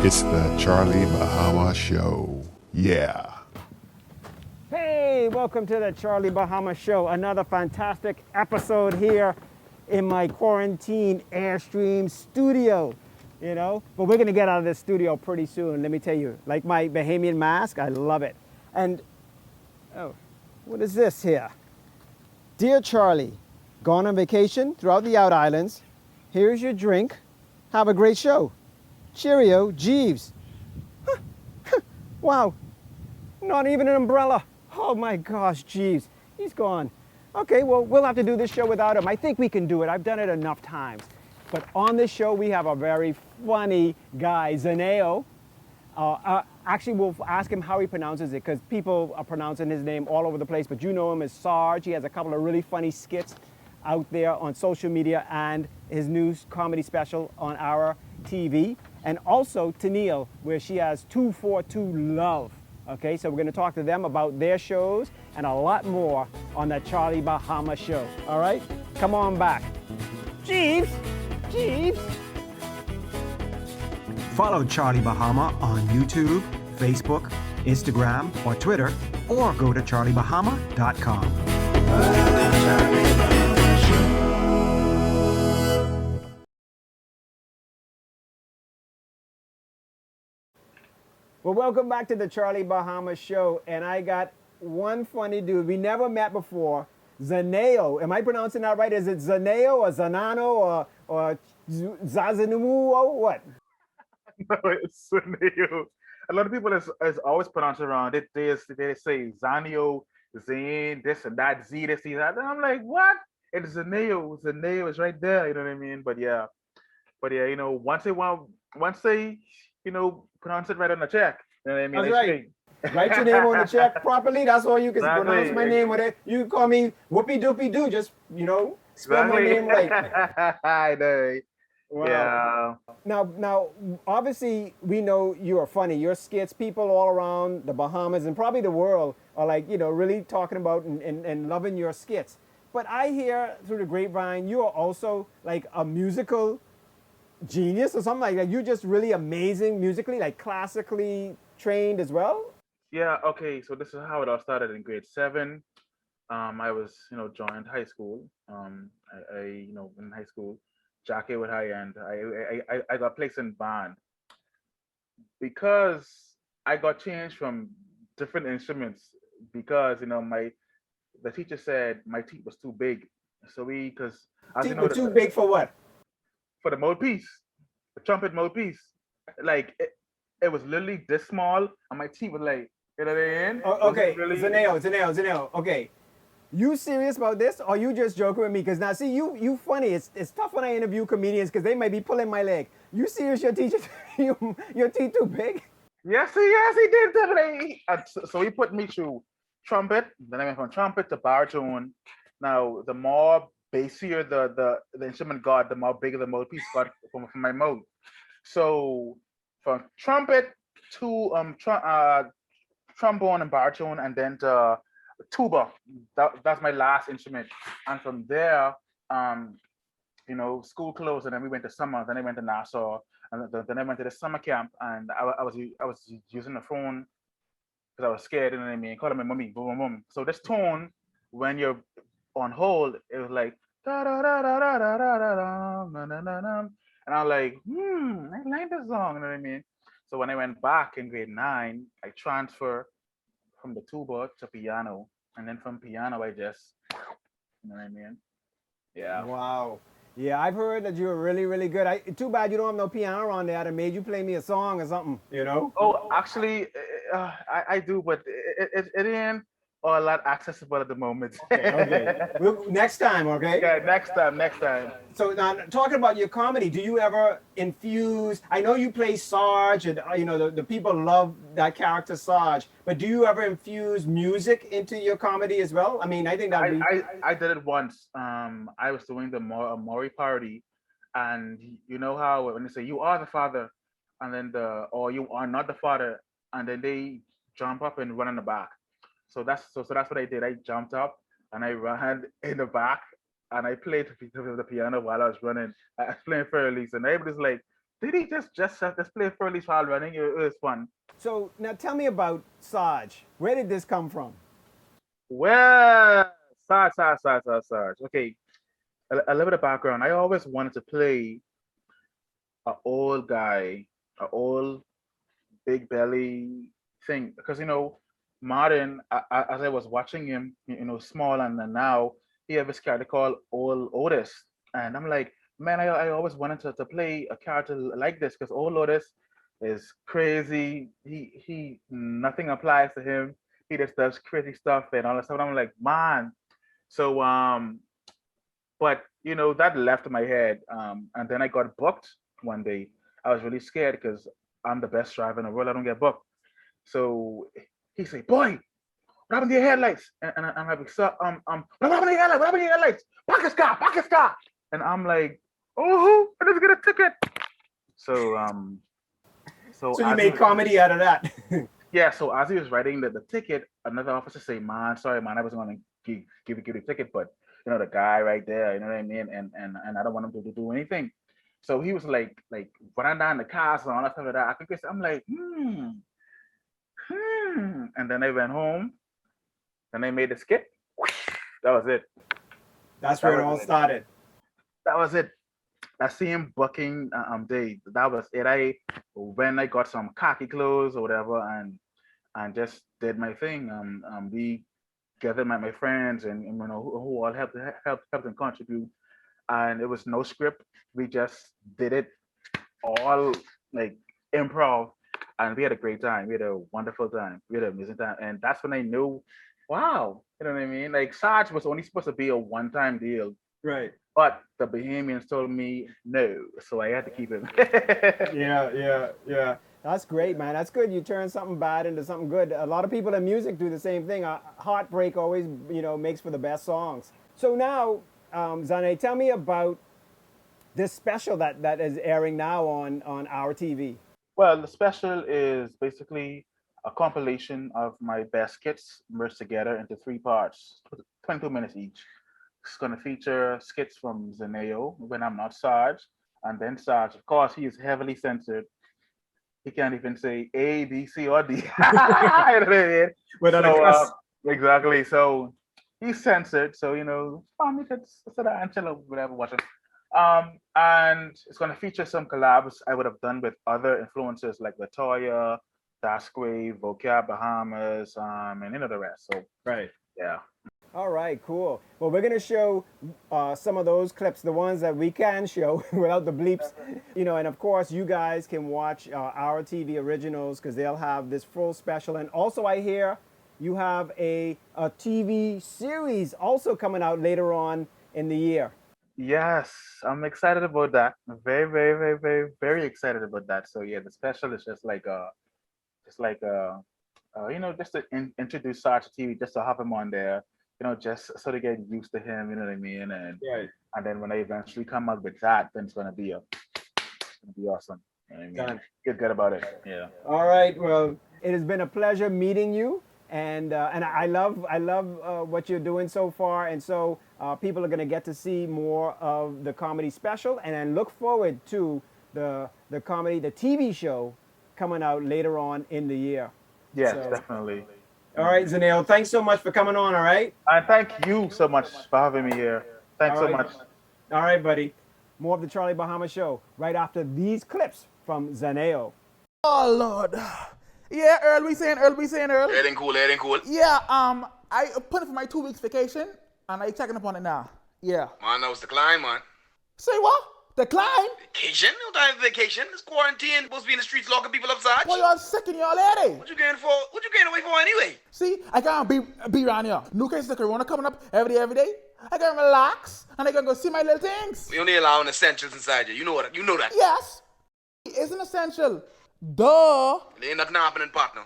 It's the Charlie Bahama Show. Yeah. Hey, welcome to the Charlie Bahama Show. Another fantastic episode here in my quarantine Airstream studio. But we're gonna get out of this studio pretty soon. Let me tell you, like my Bahamian mask, I love it. And oh, what is this here? Dear Charlie, gone on vacation throughout the Out Islands. Here's your drink. Have a great show. Cheerio, Jeeves. Wow, not even an umbrella. Oh my gosh, Jeeves, he's gone. Okay, well, we'll have to do this show without him. I think we can do it. I've done it enough times. But on this show, we have a very funny guy, Zhaneo. Actually, we'll ask him how he pronounces it, because people are pronouncing his name all over the place, but you know him as Sarge. He has a couple of really funny skits out there on social media and his new comedy special on our TV. And also Tennille, where she has 242 Love. Okay, so we're going to talk to them about their shows and a lot more on the Charlie Bahama Show. All right, come on back. Jeeves, Jeeves. Follow Charlie Bahama on YouTube, Facebook, Instagram, or Twitter, or go to charliebahama.com. Well, welcome back to the Charlie Bahama Show, and I got one funny dude we never met before, Zhaneo. Am I pronouncing that right? Is it Zhaneo or Zanano or Zazanu or what? No, it's Zhaneo. A lot of people is always pronounced it wrong. They say Zhaneo, Zane, this and that, Z, this, Z, that. And I'm like, what? It's Zhaneo. Zhaneo is right there. You know what I mean? But yeah, once they pronounce it right on the check. You know what I mean? That's right. Write your name on the check properly. That's all you can pronounce my name with it. You can call me Whoopie Doopie Doo. Just, spell my name right. I know. Wow. Yeah. Now, obviously, we know you are funny. Your skits, people all around the Bahamas and probably the world are like, really talking about and loving your skits. But I hear through the grapevine, you are also like a musical genius or something like that. You're just really amazing musically, like classically trained as well. Yeah. Okay. So this is how it all started in grade 7. I was, joined high school. In high school, Jackie with high end. I got placed in band because I got changed from different instruments because the teacher said my teeth was too big. So because teeth were too big for what? For the mouthpiece, the trumpet mouthpiece. Like it was literally this small, and my teeth were like, you know what I mean? Okay, really... Zhaneo. Okay, you serious about this, or you just joking with me? Because now, see, you funny. It's tough when I interview comedians because they might be pulling my leg. You serious? Your teeth, your teeth too big? Yes, he did definitely. So he put me through trumpet. Then I went from trumpet to baritone. Now, the more bassier the instrument got, the more bigger the mouthpiece got from my mouth. So from trumpet to trombone and baritone, and then to tuba. That's my last instrument. And from there, school closed, and then we went to summer. Then I went to Nassau, and then I went to the summer camp, and I was using the phone because I was scared. You know what I mean? Calling my mommy, boom, boom, boom. So this tone, when you're on hold, it was like da da da da da da da da da da da, and I'm like, I like this song. You know what I mean? So when I went back in grade 9, I transferred from the tuba to piano, and then from piano, I just, you know what I mean? Yeah. Wow. Yeah, I've heard that you're really, really good. Too bad you don't have no piano on there. I made you play me a song or something, Oh, actually, I do, but it ain't all that accessible at the moment. Okay. Next time, okay? Yeah, next time. So now, talking about your comedy, do you ever infuse? I know you play Sarge, and the people love that character Sarge. But do you ever infuse music into your comedy as well? I mean, I think that I did it once. I was doing the Maury party, and you know how when they say you are the father, and then or you are not the father, and then they jump up and run in the back. So that's what I did. I jumped up and I ran in the back and I played the piano while I was running. I was playing for Elise, and everybody's like, did he just play Furley's while running? It was fun. So now tell me about Sarge. Where did this come from? Well, Sarge. Okay, a little bit of background. I always wanted to play an old guy, an old big belly thing, because Martin, as I was watching him, small, and then now he has this character called Old Otis, and I'm like, man, I always wanted to play a character like this, because Old Otis is crazy. He nothing applies to him. He just does crazy stuff and all that stuff. And I'm like, man. So but that left my head. And then I got booked one day. I was really scared because I'm the best driver in the world. I don't get booked. So he said, "Boy, what happened to your headlights?" And I'm like, "So what happened to your headlights? What happened to your headlights? Park his car." And I'm like, "Oh, I just get a ticket." So you made comedy out of that. yeah. So as he was writing the ticket, another officer say, "Man, sorry, man, I was going to give you the ticket, but the guy right there, you know what I mean, and I don't want him to do anything." So he was like running down the cars and all that stuff like that. I'm like, and then I went home, and I made the skit. That was it. That's where it all started. That was it. That same booking day. That was it. When I got some khaki clothes or whatever, and just did my thing. We gathered my friends and who all helped and contribute, and it was no script. We just did it all like improv, and we had a great time. We had a wonderful time. We had an amazing time, and that's when I knew, wow, you know what I mean? Like Sarge was only supposed to be a one-time deal, Right. but the Bahamians told me no, so I had to keep it. Yeah. That's great, man. That's good. You turn something bad into something good. A lot of people in music do the same thing. Heartbreak always, makes for the best songs. So now, Zanny, tell me about this special that is airing now on our TV. Well, the special is basically a compilation of my best skits merged together into 3 parts, 22 minutes each. It's going to feature skits from Zhaneo when I'm not Sarge, and then Sarge. Of course, he is heavily censored. He can't even say A, B, C, or D. You know what I mean? Without a cuss. Exactly. So he's censored. So family could sit down and chill or whatever, watching. And it's going to feature some collabs I would have done with other influencers like Latoya, Dasquay, Vocab, Bahamas, and the rest. So Right. Yeah. All right, cool. Well, we're going to show some of those clips, the ones that we can show without the bleeps. And of course, you guys can watch our TV originals because they'll have this full special. And also, I hear you have a TV series also coming out later on in the year. Yes, I'm excited about that. I'm very, very, very, very, very excited about that. So yeah, the special is just to introduce Sarge to TV, just to have him on there, just so to get used to him, you know what I mean? And Right. And then when I eventually come up with that, then it's gonna be awesome. You know what I mean? Done. Feel good about it. Yeah. All right. Well, it has been a pleasure meeting you, and I love what you're doing so far, and so people are going to get to see more of the comedy special, and then look forward to the TV show coming out later on in the year. Yes, So- definitely. All right, Zhaneo, thanks so much for coming on. All right. And thank you so much for having me here. Thanks All so right. much. All right, buddy. More of the Charlie Bahama Show right after these clips from Zhaneo. Oh Lord. Yeah, Earl, we saying Earl. Heading cool. Yeah, I put it for my 2 weeks vacation and I checking up on it now. Yeah. Man, that was decline, man. Say what? Decline? Vacation? No time for vacation. It's quarantine. Supposed to be in the streets locking people up, Sarge. Boy, y'all sick in y'all lady. What you getting for? What you getting away for anyway? See, I can't be around here. New cases of corona coming up every day. I can relax and I can go see my little things. We only allowing essentials inside you. You know that. Yes. It isn't essential. Duh. There ain't nothing happening, partner.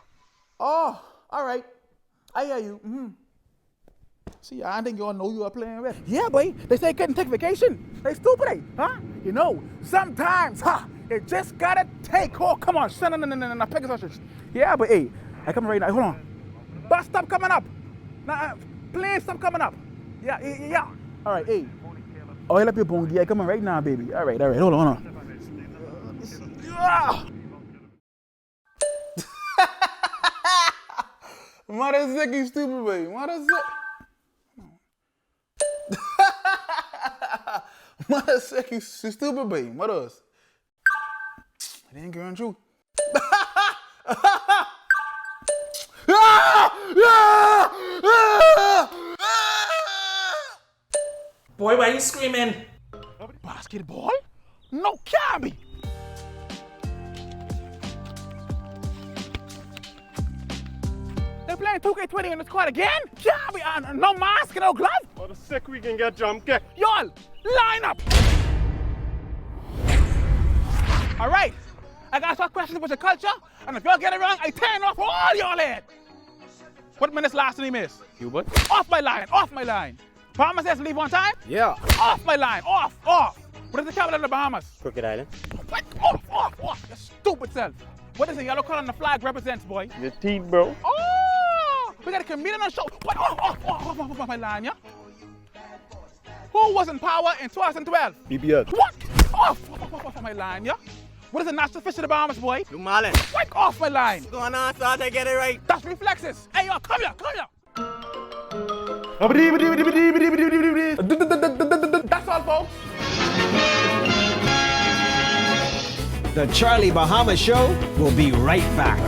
Oh, all right. I hear you. Mm-hmm. See, I think you all know you are playing with. Yeah, boy. They say couldn't take vacation. They stupid, eh? Huh? Sometimes, it just gotta take. Oh, come on. No. Pegasus. Yeah, but hey, I come right now. Hold on. Bus stop coming up. Nah, plane stop coming up. Yeah. All right, hey. Oil up your bone. Yeah, coming right now, baby. All right. Hold on. Let me see. Mother sick, you stupid, baby. Mother sick. Mother sick, you stupid, baby. Mother. It ain't going true. Boy, why are you screaming? Basketball? No, can't be. They're playing 2K20 in the squad again? Can't be. No mask, no glove. For the sick, we can get jump kick. Y'all, line up. All right. I got some questions about your culture, and if y'all get it wrong, I turn off all y'all head. What minutes last name is? Hubert. Off my line, off my line. Bahamas says leave on time? Yeah. Off my line, off. What is the capital of the Bahamas? Crooked Island. What? Off. You stupid self. What does the yellow color on the flag represents, boy? Your teeth, bro. Oh, we got a comedian on the show. What? Off my line, yeah? Who was in power in 2012? BBS. What? Off my line, yeah? What is the national fish of the Bahamas, boy? Blue Marlin. What? Off my line. What's going on, so I get it right? That's reflexes. Hey, yo, come here. That's all, folks. The Charlie Bahama Show will be right back.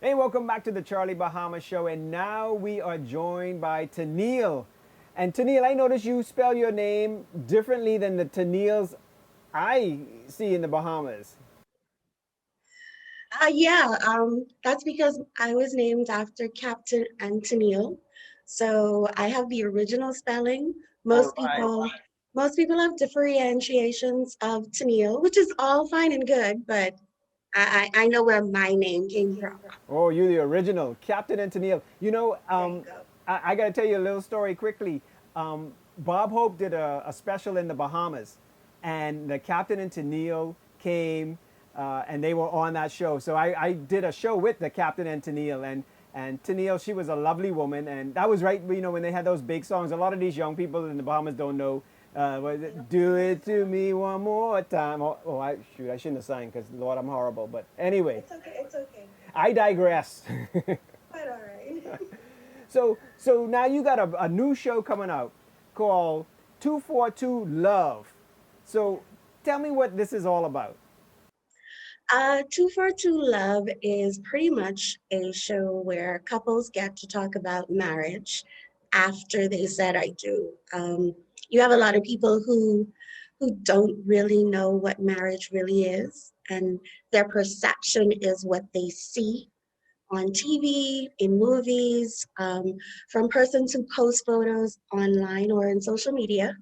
Hey, welcome back to the Charlie Bahama Show, and now we are joined by Tennille. And Tennille, I noticed you spell your name differently than the Tennilles I see in the Bahamas. That's because I was named after Captain Tennille. So I have the original spelling. Most people have differentiations of Tennille, which is all fine and good, but I know where my name came from. Oh, you're the original, Captain and Tennille. You know, I got to tell you a little story quickly. Bob Hope did a special in the Bahamas, and the Captain and Tennille came, and they were on that show. So I did a show with the Captain and Tennille, and Tennille, she was a lovely woman, and that was right, you know, when they had those big songs. A lot of these young people in the Bahamas don't know. Do it to me one more time. I shouldn't have sang because, Lord, I'm horrible. But anyway. It's okay. I digress. Quite all right. So now you got a new show coming out called 242 Love. So tell me what this is all about. 242 Love is pretty much a show where couples get to talk about marriage after they said I do. You have a lot of people who don't really know what marriage really is, and their perception is what they see on TV, in movies, from persons who post photos online or in social media.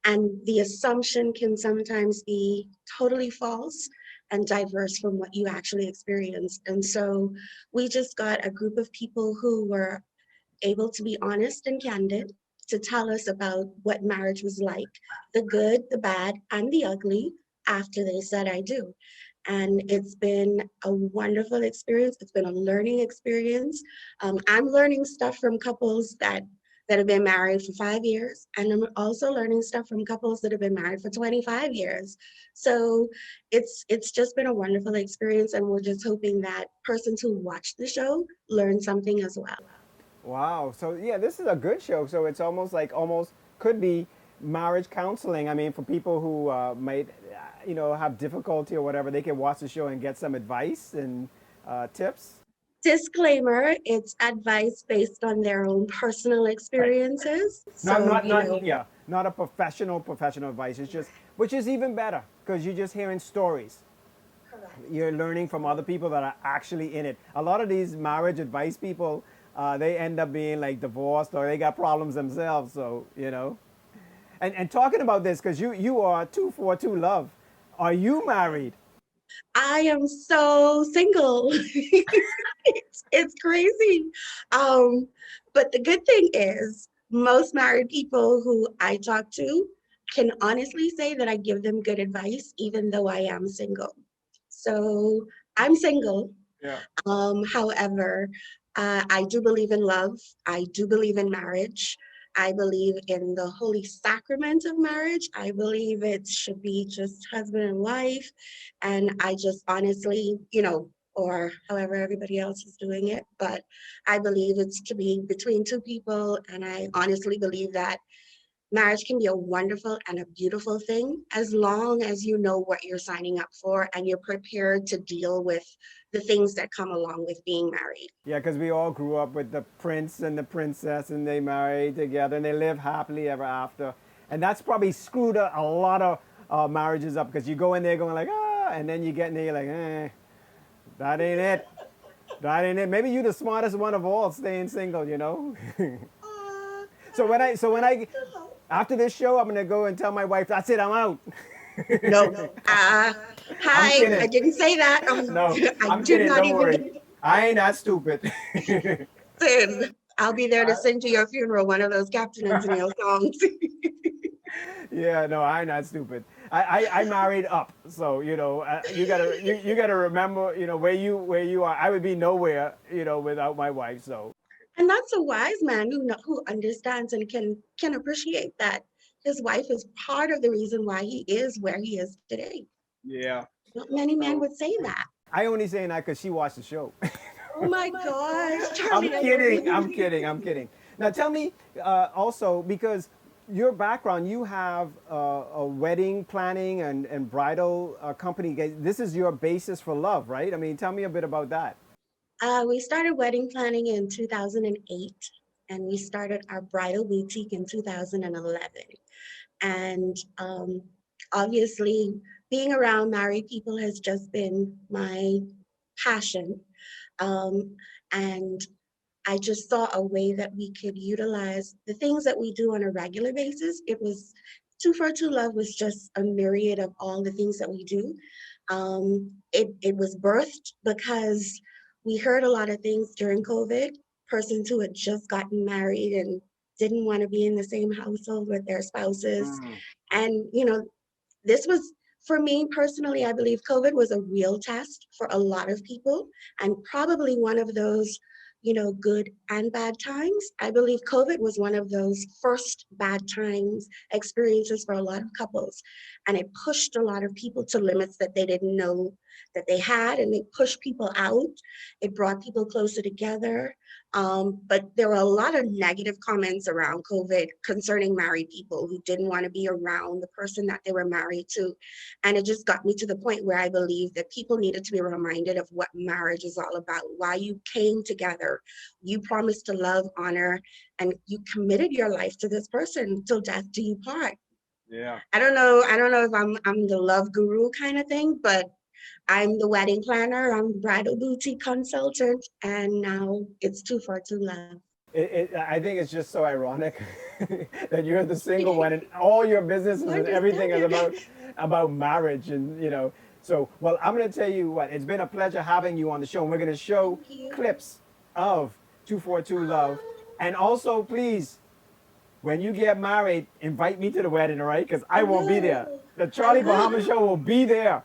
And the assumption can sometimes be totally false and diverse from what you actually experienced. And so we just got a group of people who were able to be honest and candid to tell us about what marriage was like, the good, the bad, and the ugly after they said I do. And it's been a wonderful experience. It's been a learning experience. I'm learning stuff from couples that have been married for 5 years. And I'm also learning stuff from couples that have been married for 25 years. So it's just been a wonderful experience. And we're just hoping that persons who watch the show learn something as well. Wow. So yeah, this is a good show. So it's almost could be marriage counseling. I mean, for people who might, have difficulty or whatever, they can watch the show and get some advice and tips. Disclaimer, it's advice based on their own personal experiences. Right. Not a professional advice. It's just, which is even better because you're just hearing stories. Correct. You're learning from other people that are actually in it. A lot of these marriage advice people, they end up being like divorced or they got problems themselves. So, and talking about this, because you are 242 Love. Are you married? I am so single. It's crazy. But the good thing is most married people who I talk to can honestly say that I give them good advice, even though I am single. So I'm single. Yeah. However, I do believe in love. I do believe in marriage. I believe in the holy sacrament of marriage. I believe it should be just husband and wife. And I just honestly, or however everybody else is doing it, but I believe it's to be between two people. And I honestly believe that marriage can be a wonderful and a beautiful thing as long as you know what you're signing up for and you're prepared to deal with the things that come along with being married. Yeah, because we all grew up with the prince and the princess, and they married together, and they live happily ever after. And that's probably screwed a lot of marriages up, because you go in there going like, and then you get in there, you're like, that ain't it. That ain't it. Maybe you're the smartest one of all staying single, So when I after this show, I'm gonna go and tell my wife, that's it, I'm out. No. Hi, I didn't say that. No, I'm kidding. Don't worry. I ain't that stupid. Listen, I'll be there to sing to your funeral one of those Captain and Tennille songs. Yeah, no, I ain't that stupid. I married up, so you gotta remember, where you are. I would be nowhere, without my wife. So. And that's a wise man who understands and can appreciate that his wife is part of the reason why he is where he is today. Yeah. Not many men would say that. I only saying that because she watched the show. Oh my gosh, Charlie. I'm kidding. Now tell me, also, because your background, you have a wedding planning and bridal company. This is your basis for love, right? I mean, tell me a bit about that. We started wedding planning in 2008, and we started our bridal boutique in 2011. And obviously, being around married people has just been my passion. And I just saw a way that we could utilize the things that we do on a regular basis. It was 242 Love was just a myriad of all the things that we do. It was birthed because we heard a lot of things during COVID, persons who had just gotten married and didn't want to be in the same household with their spouses. And, this was, for me personally, I believe COVID was a real test for a lot of people, and probably one of those, good and bad times. I believe COVID was one of those first bad times experiences for a lot of couples. And it pushed a lot of people to limits that they didn't know that they had, and it pushed people out. It brought people closer together. But there were a lot of negative comments around COVID concerning married people who didn't want to be around the person that they were married to. And it just got me to the point where I believe that people needed to be reminded of what marriage is all about, why you came together. You promised to love, honor, and you committed your life to this person till death do you part. Yeah. I don't know if I'm the love guru kind of thing, but I'm the wedding planner, I'm bridal boutique consultant, and now it's 242 Love. I think it's just so ironic that you're the single one and all your businesses and everything is about marriage, and So, well, I'm going to tell you what, it's been a pleasure having you on the show, and we're going to show clips of 242 Love. And also, please, when you get married, invite me to the wedding, all right? Because I won't be there. The Charlie Bahama Show will be there.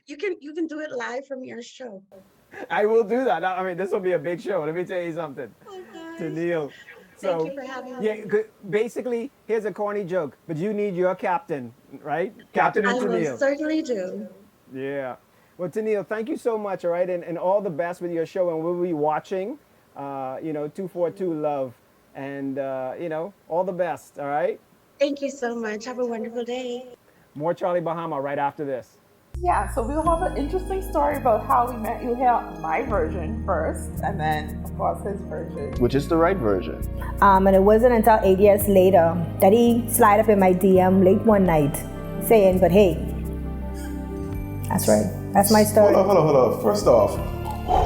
You can do it live from your show. I will do that. I mean, this will be a big show. Let me tell you something. Tennille. So, Thank you for having me. Yeah, basically, here's a corny joke, but you need your captain, right? Captain and Tennille. I will certainly do. Yeah. Well, Tennille, thank you so much, all right? And all the best with your show. And we'll be watching, 242 Love. And, all the best, all right? Thank you so much. Have a wonderful day. More Charlie Bahama right after this. Yeah, so we'll have an interesting story about how we met. You'll hear my version first, and then, of course, his version. Which is the right version. And it wasn't until 8 years later that he slid up in my DM late one night saying, but hey, that's right. That's my story. Hold on. First off,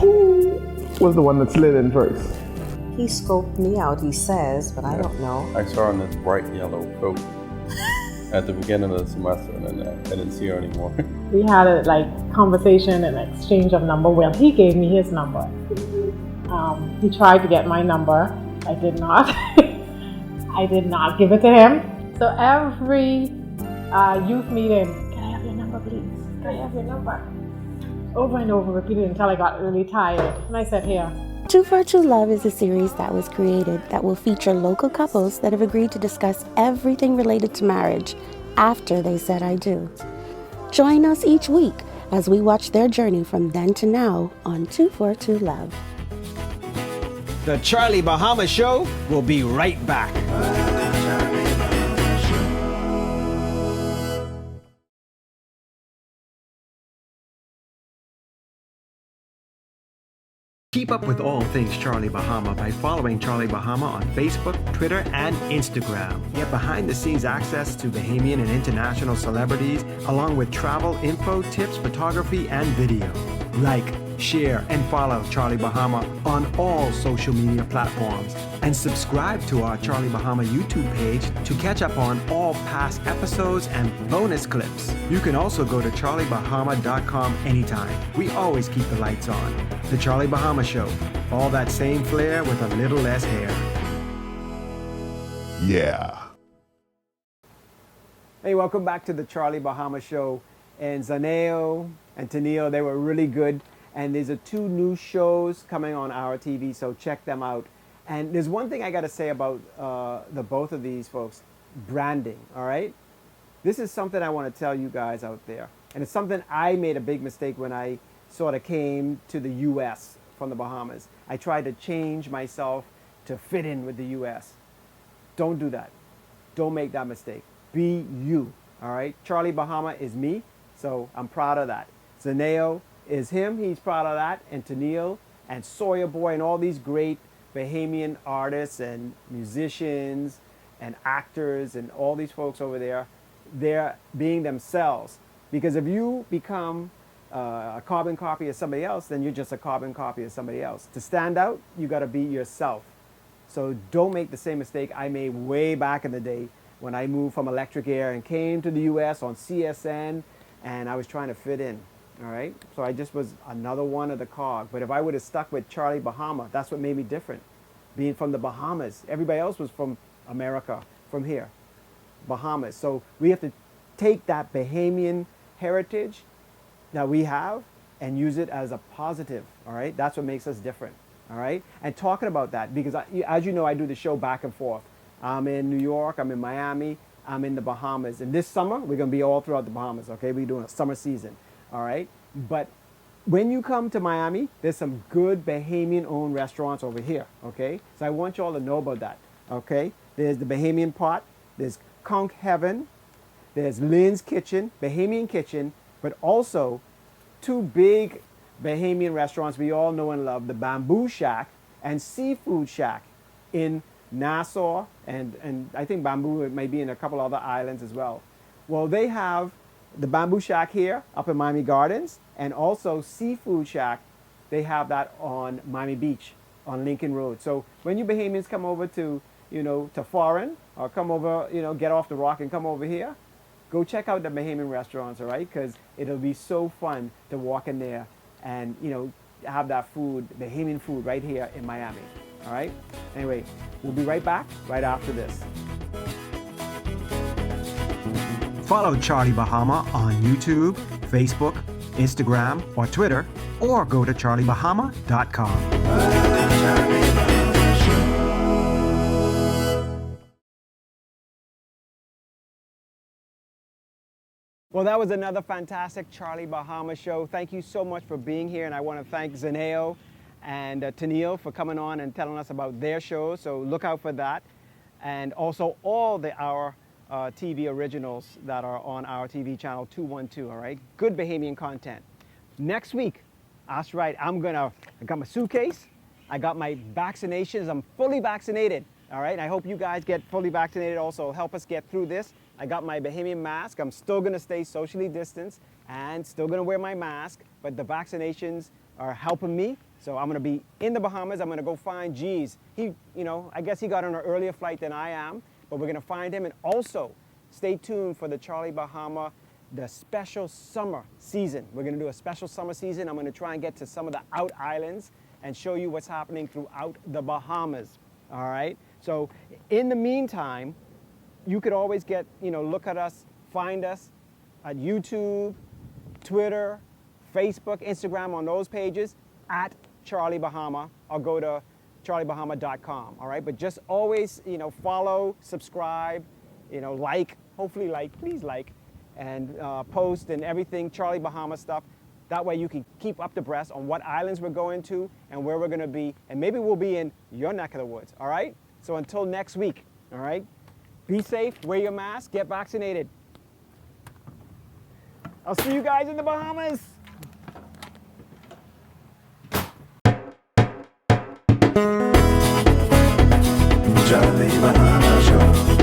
who was the one that slid in first? He scoped me out, he says, but I don't know. I saw her in this bright yellow coat at the beginning of the semester, and then I didn't see her anymore. We had a conversation and exchange of number. Well, he gave me his number. He tried to get my number. I did not. I did not give it to him. So every youth meeting, can I have your number, please? Can I have your number? Over and over, repeated until I got really tired. And I said, here, Two for True Love is a series that was created that will feature local couples that have agreed to discuss everything related to marriage after they said I do. Join us each week as we watch their journey from then to now on Two for True Love. The Charlie Bahama Show will be right back. Keep up with all things Charlie Bahama by following Charlie Bahama on Facebook, Twitter, and Instagram. Get behind-the-scenes access to Bahamian and international celebrities, along with travel info, tips, photography, and video. Like, share, and follow Charlie Bahama on all social media platforms. And subscribe to our Charlie Bahama YouTube page to catch up on all past episodes and bonus clips. You can also go to charliebahama.com anytime. We always keep the lights on. The Charlie Bahama Show. All that same flair with a little less hair. Yeah. Hey, welcome back to the Charlie Bahama Show. And Zhaneo and Tennille, they were really good. And there's 2 new shows coming on our TV, so check them out. And there's one thing I got to say about the both of these folks, branding, all right? This is something I want to tell you guys out there. And it's something I made a big mistake when I sort of came to the U.S. from the Bahamas. I tried to change myself to fit in with the U.S. Don't do that. Don't make that mistake. Be you, all right? Charlie Bahama is me, so I'm proud of that. Zhaneo is him, he's proud of that, and Tennille and Sawyer Boy and all these great Bahamian artists and musicians and actors and all these folks over there, they're being themselves. Because if you become a carbon copy of somebody else, then you're just a carbon copy of somebody else. To stand out, you got to be yourself. So don't make the same mistake I made way back in the day when I moved from Electric Air and came to the U.S. on CSN, and I was trying to fit in. All right, so I just was another one of the cog. But if I would have stuck with Charlie Bahama, that's what made me different. Being from the Bahamas, everybody else was from America, from here, Bahamas. So we have to take that Bahamian heritage that we have and use it as a positive. All right, that's what makes us different. All right, and talking about that, because as you know, I do the show back and forth. I'm in New York, I'm in Miami, I'm in the Bahamas, and this summer we're gonna be all throughout the Bahamas. Okay, we're doing a summer season. All right, but when you come to Miami, there's some good Bahamian-owned restaurants over here, okay? So I want you all to know about that, okay? There's the Bahamian Pot, there's Conch Heaven, there's Lynn's Kitchen, Bahamian Kitchen, but also 2 big Bahamian restaurants we all know and love, the Bamboo Shack and Seafood Shack in Nassau, and I think Bamboo may be in a couple other islands as well. Well, they have the Bamboo Shack here up in Miami Gardens, and also Seafood Shack, they have that on Miami Beach on Lincoln Road. So when you Bahamians come over to, to foreign, or come over, get off the rock and come over here, go check out the Bahamian restaurants, all right? Because it'll be so fun to walk in there and, have that food, Bahamian food right here in Miami, all right? Anyway, we'll be right back right after this. Follow Charlie Bahama on YouTube, Facebook, Instagram, or Twitter, or go to charliebahama.com. Well, that was another fantastic Charlie Bahama show. Thank you so much for being here, and I want to thank Zhaneo and Tennille for coming on and telling us about their shows, so look out for that. And also all our TV originals that are on our TV channel 212, all right? Good Bahamian content. Next week, that's right, I got my suitcase, I got my vaccinations, I'm fully vaccinated, all right? And I hope you guys get fully vaccinated also. Help us get through this. I got my Bahamian mask. I'm still gonna stay socially distanced and still gonna wear my mask, but the vaccinations are helping me. So I'm gonna be in the Bahamas. I'm gonna go find G's. He, I guess he got on an earlier flight than I am, but we're gonna find him. And also, stay tuned for the Charlie Bahama, the special summer season. We're gonna do a special summer season. I'm gonna try and get to some of the out islands and show you what's happening throughout the Bahamas, all right? So in the meantime, you could always look at us, find us at YouTube, Twitter, Facebook, Instagram, on those pages at Charlie Bahama or go to charliebahama.com, all right? But just always, follow, subscribe, like, hopefully like, please like, and post and everything, Charlie Bahama stuff. That way you can keep up abreast on what islands we're going to and where we're gonna be, and maybe we'll be in your neck of the woods, all right? So until next week, all right? Be safe, wear your mask, get vaccinated. I'll see you guys in the Bahamas. Charlie Bahama Show.